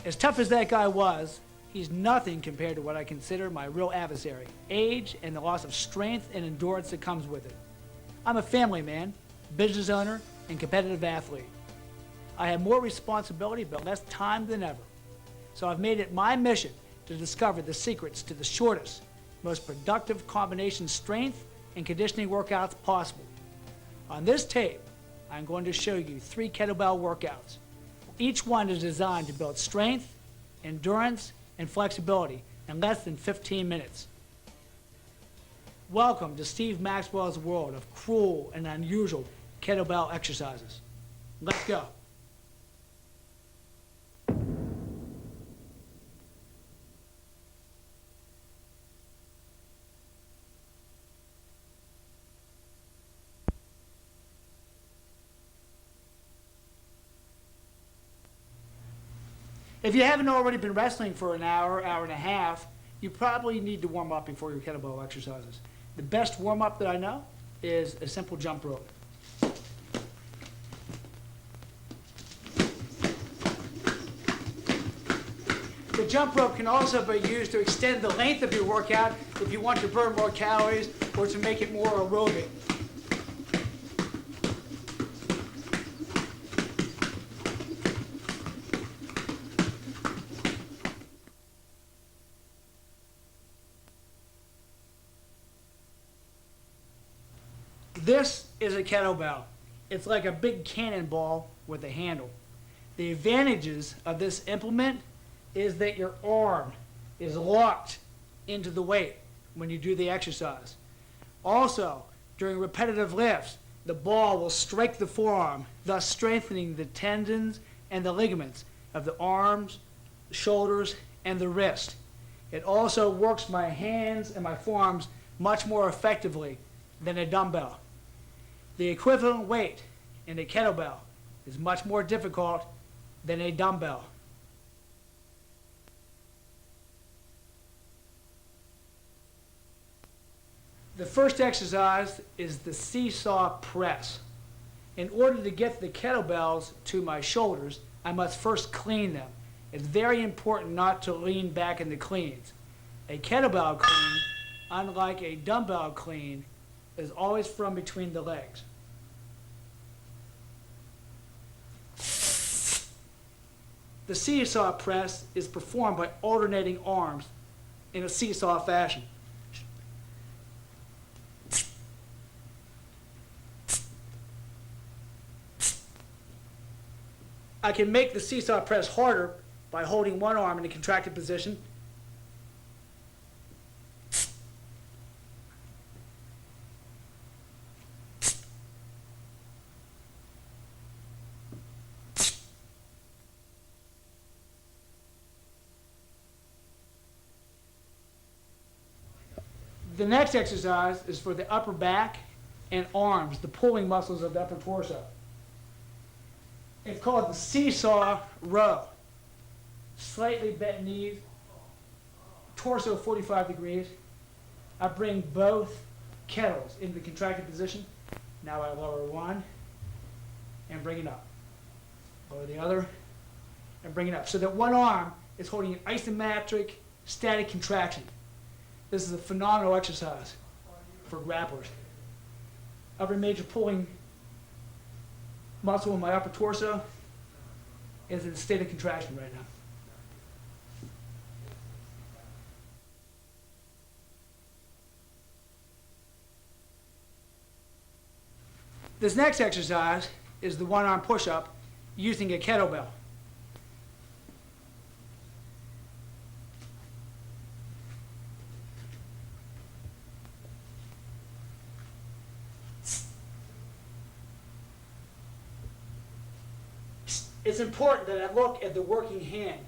As tough as that guy was, he's nothing compared to what I consider my real adversary, age and the loss of strength and endurance that comes with it. I'm a family man, business owner, and competitive athlete. I have more responsibility but less time than ever. So I've made it my mission to discover the secrets to the shortest, most productive combination strength and conditioning workouts possible. On this tape, I'm going to show you 3 kettlebell workouts. Each one is designed to build strength, endurance, and flexibility in less than 15 minutes. Welcome to Steve Maxwell's world of cruel and unusual kettlebell exercises. Let's go. If you haven't already been wrestling for an hour, hour and a half, you probably need to warm up before your kettlebell exercises. The best warm-up that I know is a simple jump rope. The jump rope can also be used to extend the length of your workout if you want to burn more calories or to make it more aerobic. This is a kettlebell. It's like a big cannonball with a handle. The advantages of this implement is that your arm is locked into the weight when you do the exercise. Also, during repetitive lifts, the ball will strike the forearm, thus strengthening the tendons and the ligaments of the arms, shoulders, and the wrist. It also works my hands and my forearms much more effectively than a dumbbell. The equivalent weight in a kettlebell is much more difficult than a dumbbell. The first exercise is the Seesaw Press. In order to get the kettlebells to my shoulders, I must first clean them. It's very important not to lean back in the cleans. A kettlebell clean, unlike a dumbbell clean, is always from between the legs. The seesaw press is performed by alternating arms in a seesaw fashion. I can make the seesaw press harder by holding one arm in a contracted position The next exercise is for the upper back and arms, the pulling muscles of the upper torso. It's called the seesaw row. Slightly bent knees, torso 45 degrees. I bring both kettles into the contracted position. Now I lower one and bring it up. Lower the other and bring it up. So that one arm is holding an isometric static contraction. This is a phenomenal exercise for grapplers. Every major pulling muscle in my upper torso is in a state of contraction right now. This next exercise is the one-arm push-up using a kettlebell. It's important that I look at the working hand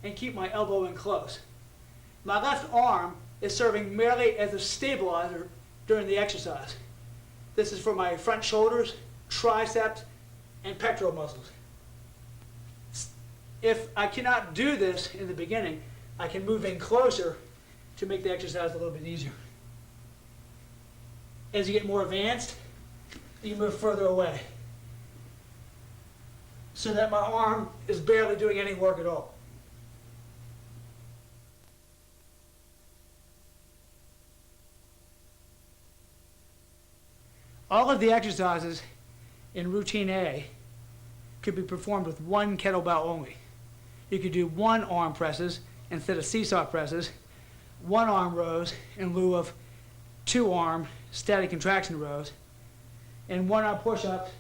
and keep my elbow in close. My left arm is serving merely as a stabilizer during the exercise. This is for my front shoulders, triceps, and pectoral muscles. If I cannot do this in the beginning, I can move in closer to make the exercise a little bit easier. As you get more advanced, you move further away, so that my arm is barely doing any work at all. All of the exercises in routine A could be performed with one kettlebell only. You could do one arm presses instead of seesaw presses, one arm rows in lieu of two arm static contraction rows, and one arm push-ups.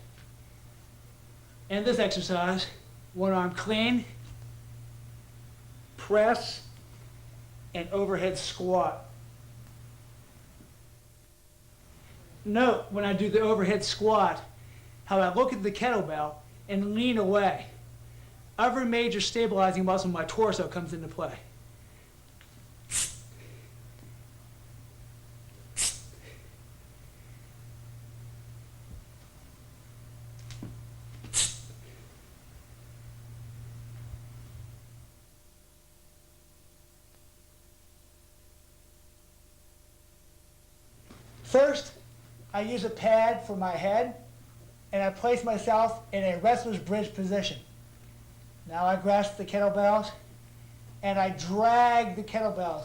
And this exercise, one arm clean, press, and overhead squat. Note when I do the overhead squat, how I look at the kettlebell and lean away. Every major stabilizing muscle in my torso comes into play. First, I use a pad for my head, and I place myself in a wrestler's bridge position. Now I grasp the kettlebells, and I drag the kettlebells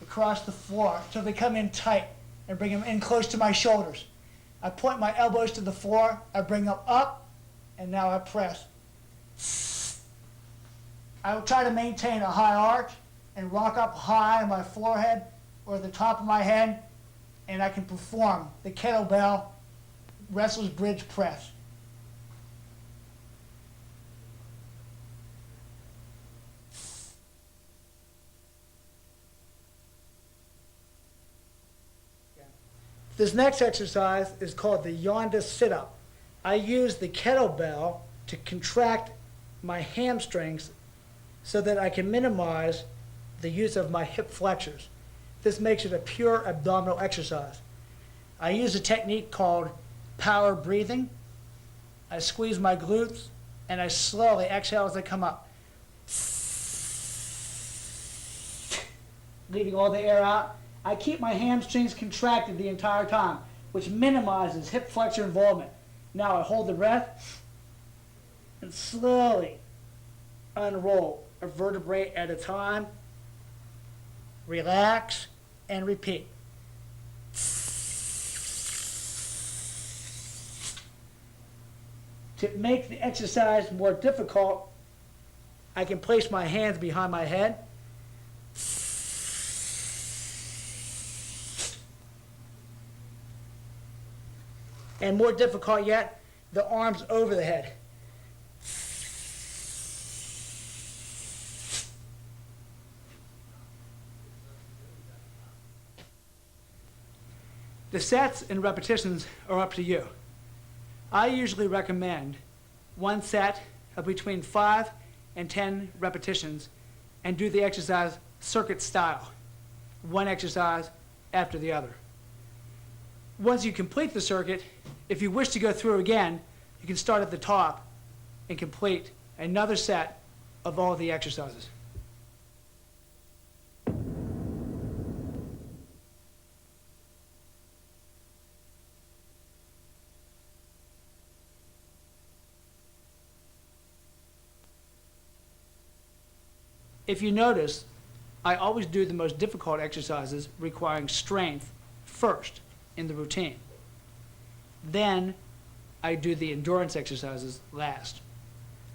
across the floor until they come in tight and bring them in close to my shoulders. I point my elbows to the floor, I bring them up, and now I press. I will try to maintain a high arch and rock up high on my forehead or the top of my head, and I can perform the kettlebell wrestler's bridge press. This next exercise is called the Yonder Sit-Up. I use the kettlebell to contract my hamstrings so that I can minimize the use of my hip flexors. This makes it a pure abdominal exercise. I use a technique called power breathing. I squeeze my glutes and I slowly exhale as I come up, leaving all the air out. I keep my hamstrings contracted the entire time, which minimizes hip flexor involvement. Now I hold the breath and slowly unroll a vertebrae at a time. Relax and repeat. To make the exercise more difficult, I can place my hands behind my head. And more difficult yet, the arms over the head. The sets and repetitions are up to you. I usually recommend one set of between 5 and 10 repetitions and do the exercise circuit style, one exercise after the other. Once you complete the circuit, if you wish to go through again, you can start at the top and complete another set of all the exercises. If you notice, I always do the most difficult exercises requiring strength first in the routine. Then I do the endurance exercises last.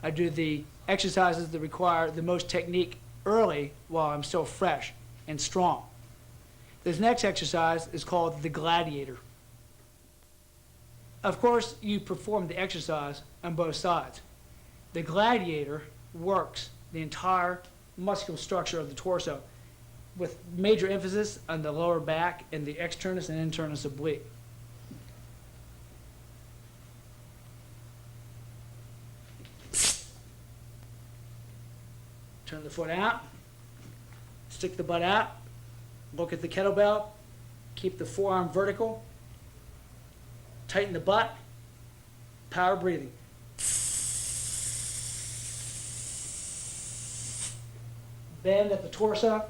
I do the exercises that require the most technique early while I'm still fresh and strong. This next exercise is called the Gladiator. Of course, you perform the exercise on both sides. The Gladiator works the entire muscular structure of the torso with major emphasis on the lower back and the externus and internus oblique. Turn the foot out, stick the butt out, look at the kettlebell, keep the forearm vertical, tighten the butt, power breathing. Bend at the torso,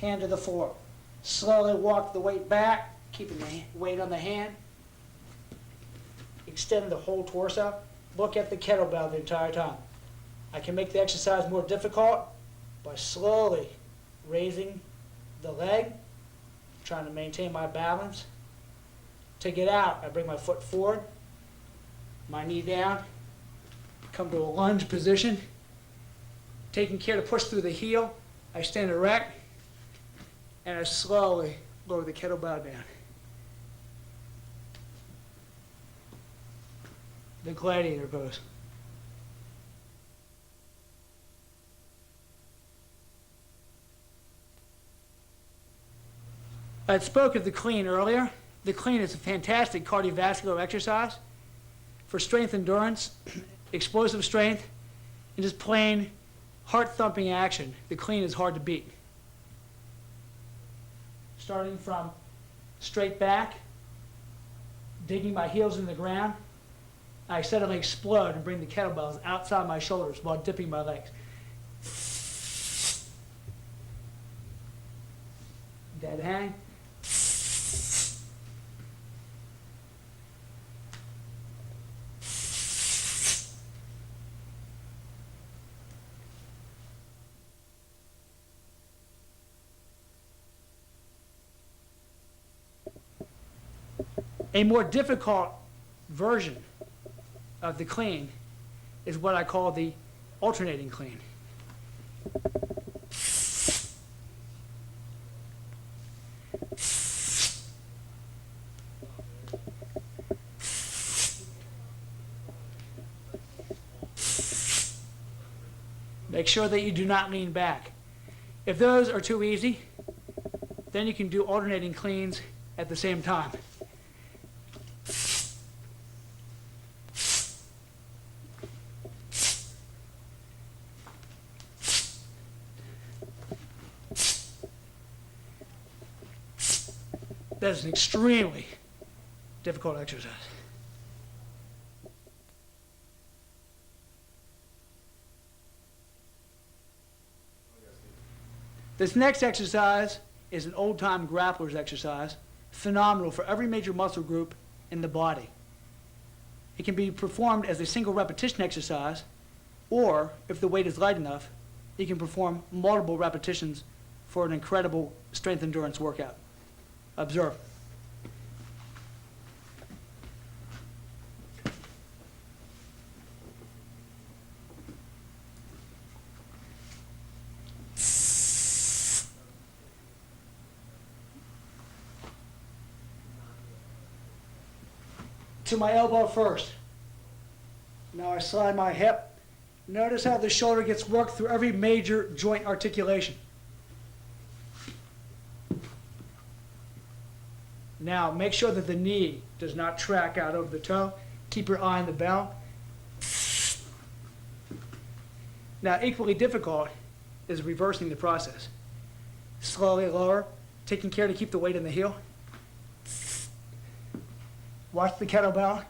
hand to the floor. Slowly walk the weight back, keeping the weight on the hand. Extend the whole torso. Look at the kettlebell the entire time. I can make the exercise more difficult by slowly raising the leg, trying to maintain my balance, To get out, I bring my foot forward, my knee down, come to a lunge position. Taking care to push through the heel, I stand erect, and I slowly lower the kettlebell down. The Gladiator pose. I spoke of the clean earlier. The clean is a fantastic cardiovascular exercise for strength endurance, explosive strength, and just plain heart-thumping action. The clean is hard to beat. Starting from straight back, digging my heels in the ground, I suddenly explode and bring the kettlebells outside my shoulders while dipping my legs. Dead hang. A more difficult version of the clean is what I call the alternating clean. Make sure that you do not lean back. If those are too easy, then you can do alternating cleans at the same time. That is an extremely difficult exercise. This next exercise is an old-time grappler's exercise, phenomenal for every major muscle group in the body. It can be performed as a single repetition exercise, or if the weight is light enough, you can perform multiple repetitions for an incredible strength endurance workout. Observe. To my elbow first. Now I slide my hip. Notice how the shoulder gets worked through every major joint articulation. Now, make sure that the knee does not track out over the toe. Keep your eye on the bell. Now, equally difficult is reversing the process. Slowly lower, taking care to keep the weight in the heel. Watch the kettlebell.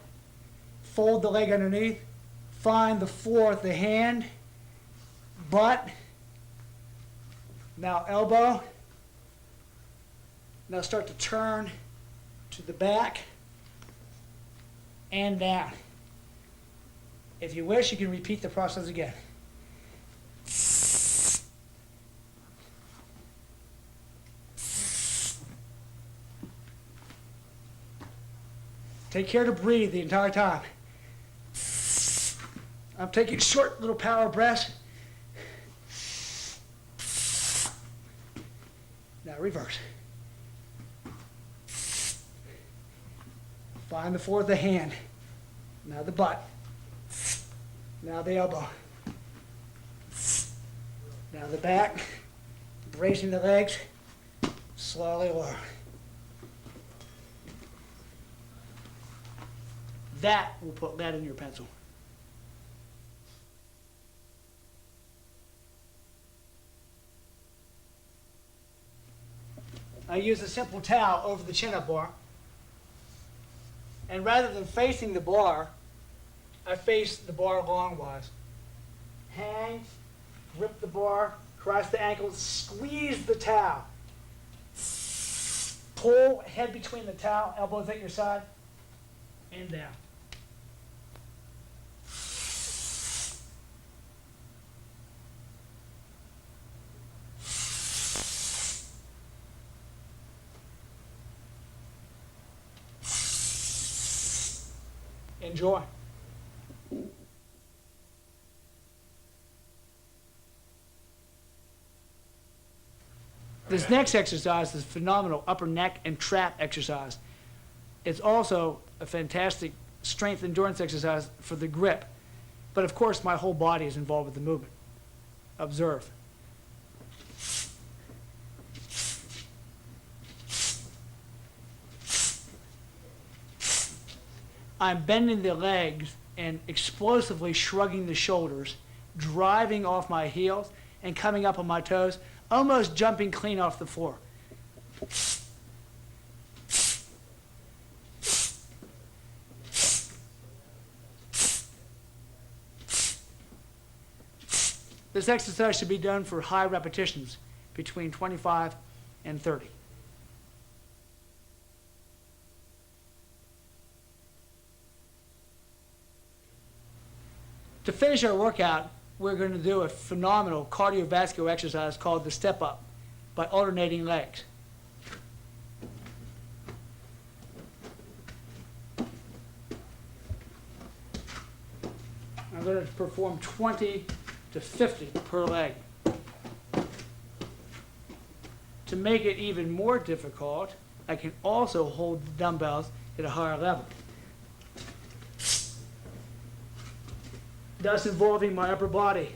Fold the leg underneath. Find the floor with the hand, butt. Now elbow. Now start to turn to the back and down. If you wish, you can repeat the process again. Take care to breathe the entire time. I'm taking short little power breaths. Now reverse. Find the floor with the hand. Now the butt. Now the elbow. Now the back. Bracing the legs. Slowly lower. That will put lead in your pencil. I use a simple towel over the chin-up bar. And rather than facing the bar, I face the bar longwise. Hang, grip the bar, cross the ankles, squeeze the towel. Pull head between the towel, elbows at your side, and down. Enjoy. This next exercise is a phenomenal upper neck and trap exercise. It's also a fantastic strength endurance exercise for the grip. But of course, my whole body is involved with the movement. Observe. I'm bending the legs and explosively shrugging the shoulders, driving off my heels and coming up on my toes, almost jumping clean off the floor. This exercise should be done for high repetitions, between 25 and 30. To finish our workout, we're going to do a phenomenal cardiovascular exercise called the step-up by alternating legs. I'm going to perform 20 to 50 per leg. To make it even more difficult, I can also hold the dumbbells at a higher level, thus involving my upper body.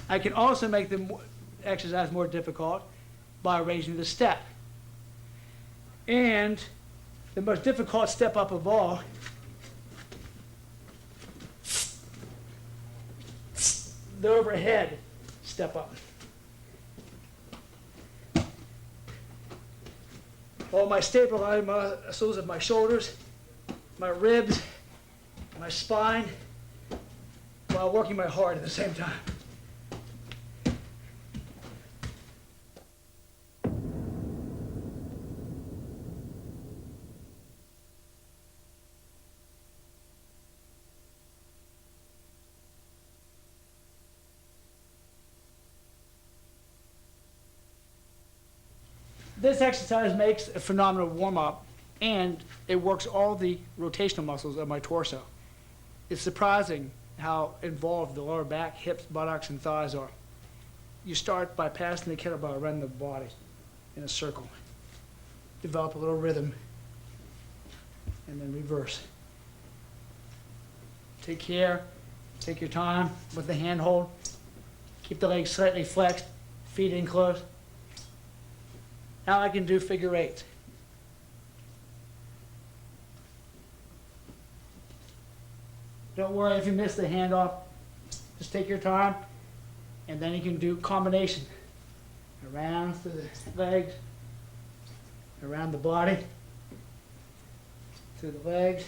I can also make the exercise more difficult by raising the step. And the most difficult step up of all the overhead step up. All my stabilizing muscles of my shoulders, my ribs, my spine, while working my heart at the same time. This exercise makes a phenomenal warm-up, and it works all the rotational muscles of my torso. It's surprising how involved the lower back, hips, buttocks, and thighs are. You start by passing the kettlebell around the body in a circle. Develop a little rhythm, and then reverse. Take care, take your time with the handhold. Keep the legs slightly flexed, feet in close. Now I can do figure eights. Don't worry if you miss the handoff. Just take your time, and then you can do combination. Around through the legs, around the body, through the legs.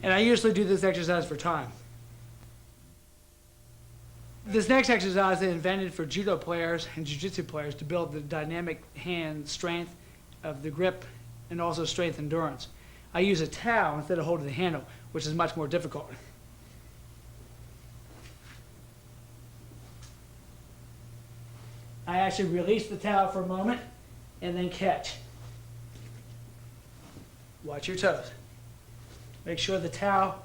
And I usually do this exercise for time. This next exercise is invented for judo players and jiu-jitsu players to build the dynamic hand strength of the grip and also strength endurance. I use a towel instead of holding the handle, which is much more difficult. I actually release the towel for a moment and then catch. Watch your toes. Make sure the towel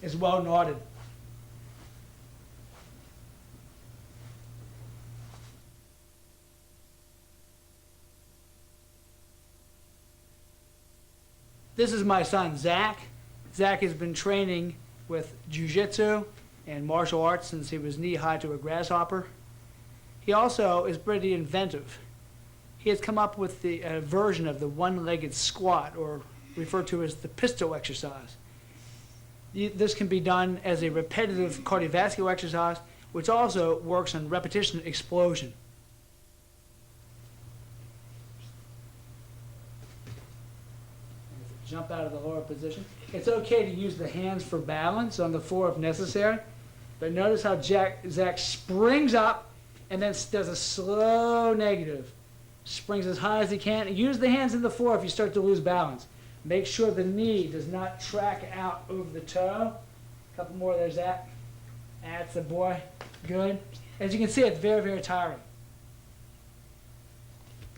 is well knotted. This is my son, Zach. Zach has been training with jiu-jitsu and martial arts since he was knee-high to a grasshopper. He also is pretty inventive. He has come up with the version of the one-legged squat, or referred to as the pistol exercise. This can be done as a repetitive cardiovascular exercise, which also works on repetition explosion. Jump out of the lower position. It's okay to use the hands for balance on the floor if necessary, but notice how Zach springs up and then does a slow negative. Springs as high as he can. Use the hands in the floor if you start to lose balance. Make sure the knee does not track out over the toe. A couple more, there's that. That's the boy. Good. As you can see, it's very, very tiring.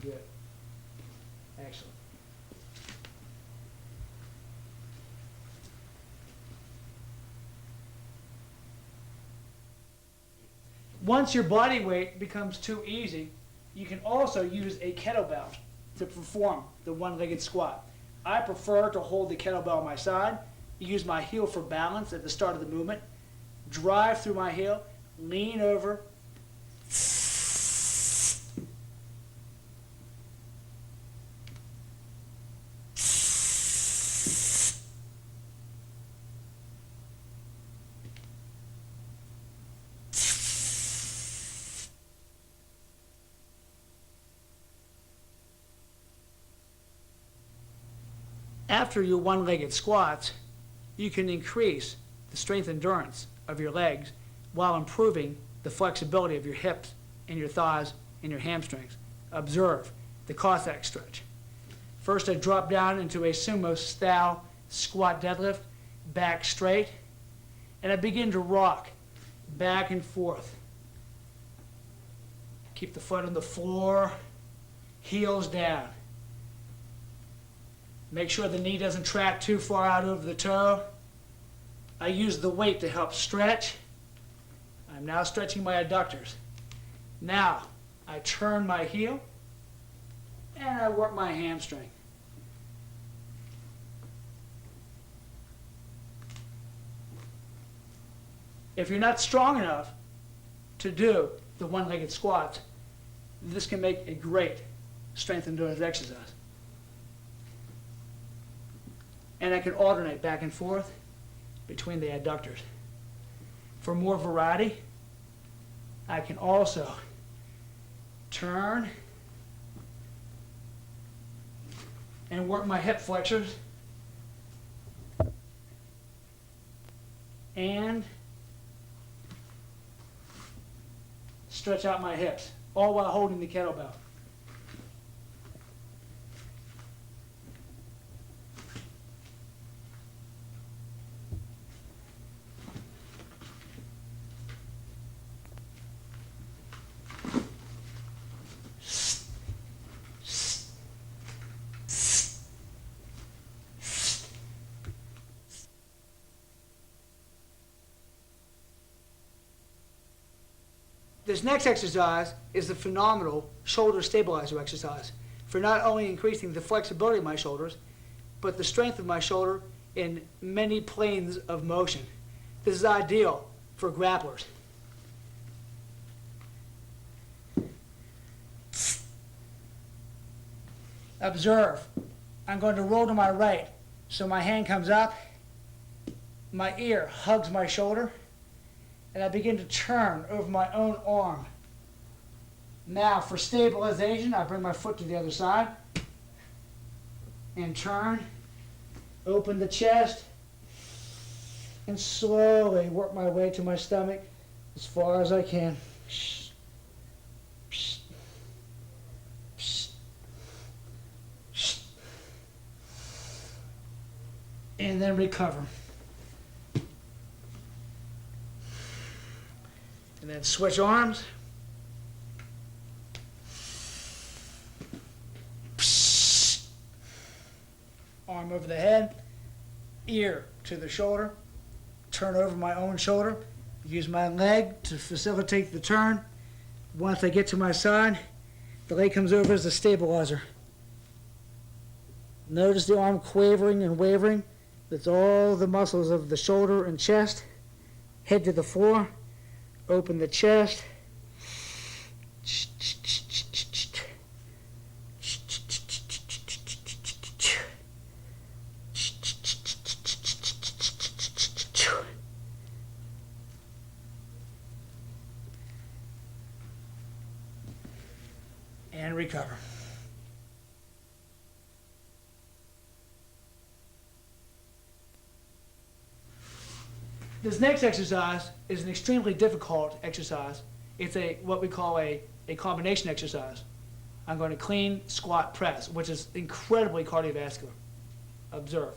Good. Excellent. Once your body weight becomes too easy, you can also use a kettlebell to perform the one-legged squat. I prefer to hold the kettlebell on my side, use my heel for balance at the start of the movement, drive through my heel, lean over, after your one-legged squats, you can increase the strength and endurance of your legs while improving the flexibility of your hips and your thighs and your hamstrings. Observe the Cossack Stretch. First, I drop down into a sumo-style squat deadlift, back straight, and I begin to rock back and forth. Keep the foot on the floor, heels down. Make sure the knee doesn't track too far out over the toe. I use the weight to help stretch. I'm now stretching my adductors. Now, I turn my heel and I work my hamstring. If you're not strong enough to do the one-legged squats, this can make a great strength and endurance exercise. And I can alternate back and forth between the adductors. For more variety, I can also turn and work my hip flexors and stretch out my hips, all while holding the kettlebell. This next exercise is the phenomenal shoulder stabilizer exercise for not only increasing the flexibility of my shoulders, but the strength of my shoulder in many planes of motion. This is ideal for grapplers. Observe, I'm going to roll to my right, so my hand comes up, my ear hugs my shoulder, and I begin to turn over my own arm. Now for stabilization, I bring my foot to the other side and turn, open the chest, and slowly work my way to my stomach as far as I can. And then recover. And then switch arms. Arm over the head, ear to the shoulder, turn over my own shoulder, use my leg to facilitate the turn. Once I get to my side, the leg comes over as a stabilizer. Notice the arm quavering and wavering. That's all the muscles of the shoulder and chest. Head to the floor. Open the chest. And recover. This next exercise is an extremely difficult exercise. It's what we call a combination exercise. I'm going to clean, squat, press, which is incredibly cardiovascular. Observe.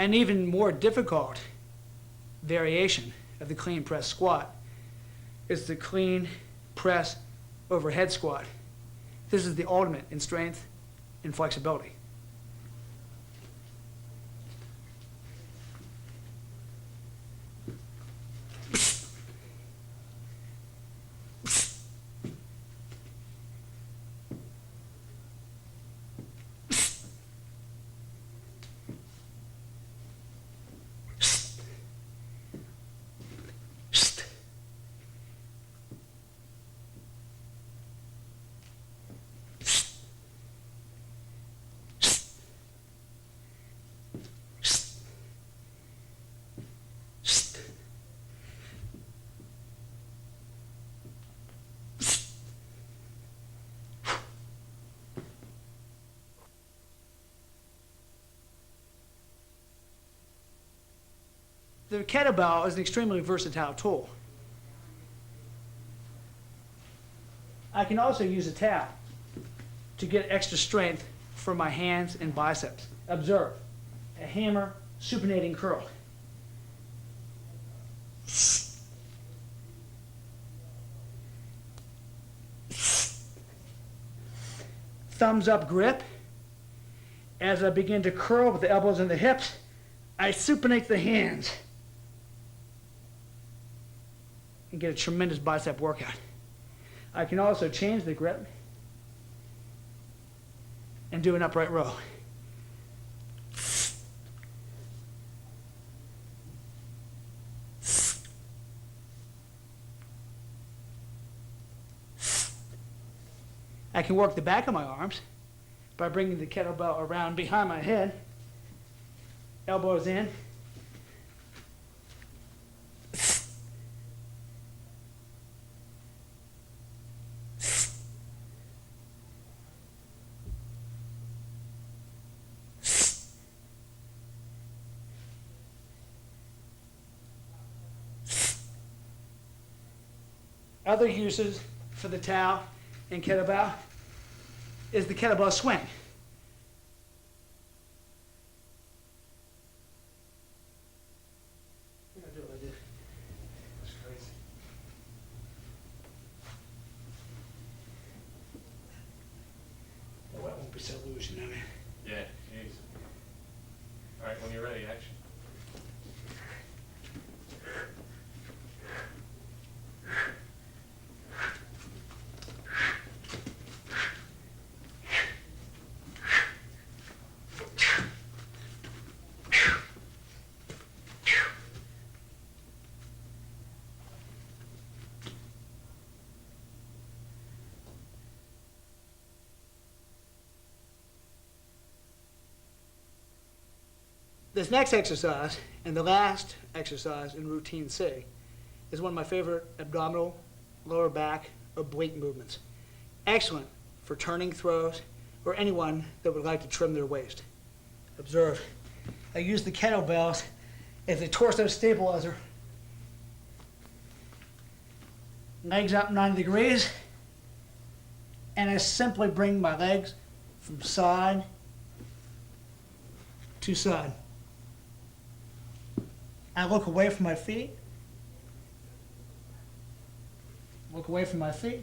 An even more difficult variation of the clean press squat is the clean press overhead squat. This is the ultimate in strength and flexibility. The kettlebell is an extremely versatile tool. I can also use a towel to get extra strength for my hands and biceps. Observe, a hammer supinating curl. Thumbs up grip. As I begin to curl with the elbows and the hips, I supinate the hands and get a tremendous bicep workout. I can also change the grip and do an upright row. I can work the back of my arms by bringing the kettlebell around behind my head, elbows in, Other uses for the towel and kettlebell is the kettlebell swing. That's crazy. Oh, that won't be so loose, you know, man. Yeah, jeez. All right, when you're ready, action. This next exercise, and the last exercise in routine C, is one of my favorite abdominal, lower back, oblique movements. Excellent for turning throws or anyone that would like to trim their waist. Observe, I use the kettlebells as a torso stabilizer. Legs up 90 degrees, and I simply bring my legs from side to side. I look away from my feet. Look away from my feet.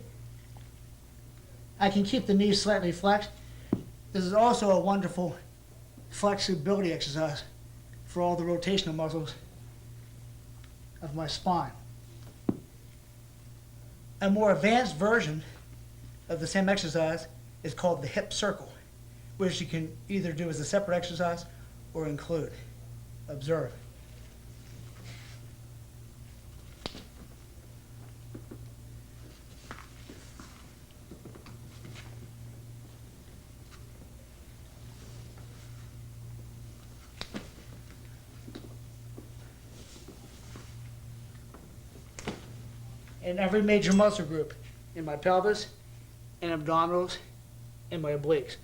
I can keep the knees slightly flexed. This is also a wonderful flexibility exercise for all the rotational muscles of my spine. A more advanced version of the same exercise is called the hip circle, which you can either do as a separate exercise or include. Observe. And every major muscle group in my pelvis and abdominals and my obliques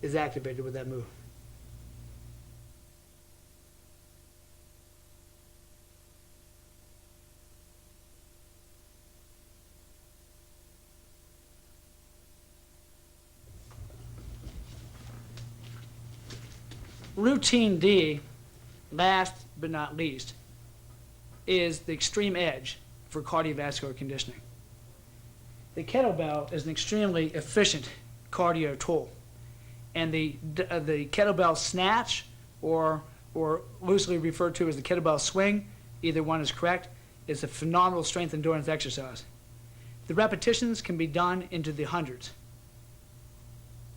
is activated with that move. Routine D, last but not least, is the extreme edge for cardiovascular conditioning. The kettlebell is an extremely efficient cardio tool, and the kettlebell snatch, or loosely referred to as the kettlebell swing, either one is correct, is a phenomenal strength endurance exercise. The repetitions can be done into the hundreds.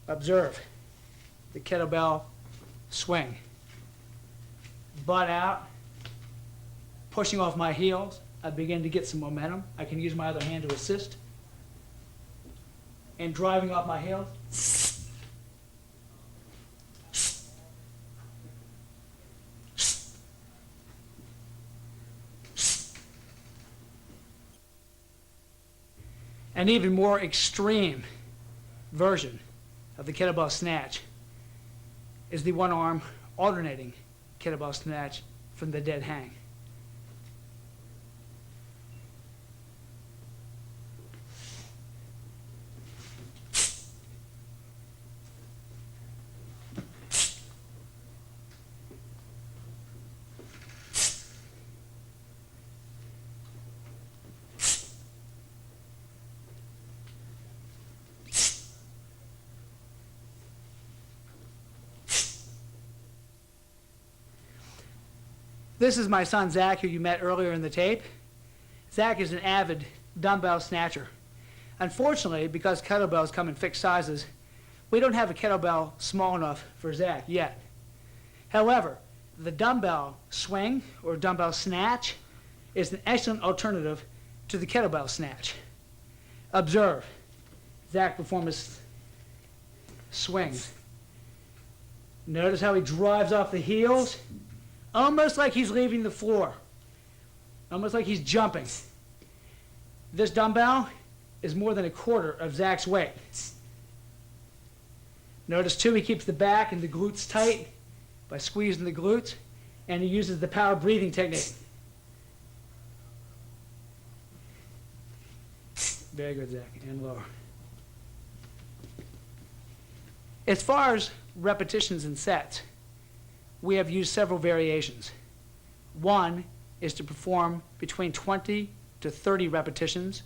Observe the kettlebell swing. Butt out, pushing off my heels. I begin to get some momentum. I can use my other hand to assist. And driving off my heels. An even more extreme version of the kettlebell snatch is the one-arm alternating kettlebell snatch from the dead hang. This is my son Zach, who you met earlier in the tape. Zach is an avid dumbbell snatcher. Unfortunately, because kettlebells come in fixed sizes, we don't have a kettlebell small enough for Zach yet. However, the dumbbell swing or dumbbell snatch is an excellent alternative to the kettlebell snatch. Observe Zach perform his swings. Notice how he drives off the heels, almost like he's leaving the floor, almost like he's jumping. This dumbbell is more than a quarter of Zach's weight. Notice too, he keeps the back and the glutes tight by squeezing the glutes, and he uses the power breathing technique. Very good, Zach, and lower. As far as repetitions and sets, we have used several variations. One is to perform between 20 to 30 repetitions,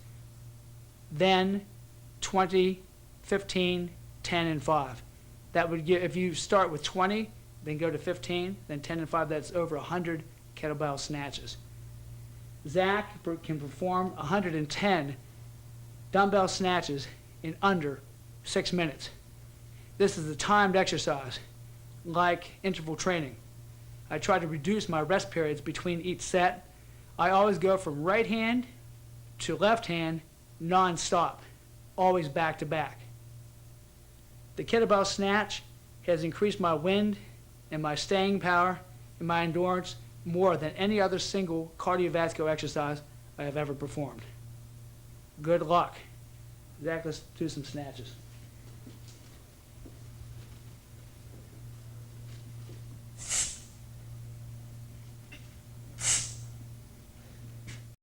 then 20, 15, 10, and 5. That would give, if you start with 20, then go to 15, then 10 and 5, that's over 100 kettlebell snatches. Zach can perform 110 dumbbell snatches in under 6 minutes. This is a timed exercise, like interval training. I try to reduce my rest periods between each set. I always go from right hand to left hand non-stop, always back to back. The kettlebell snatch has increased my wind and my staying power and my endurance more than any other single cardiovascular exercise I have ever performed. Good luck. Zach, let's do some snatches.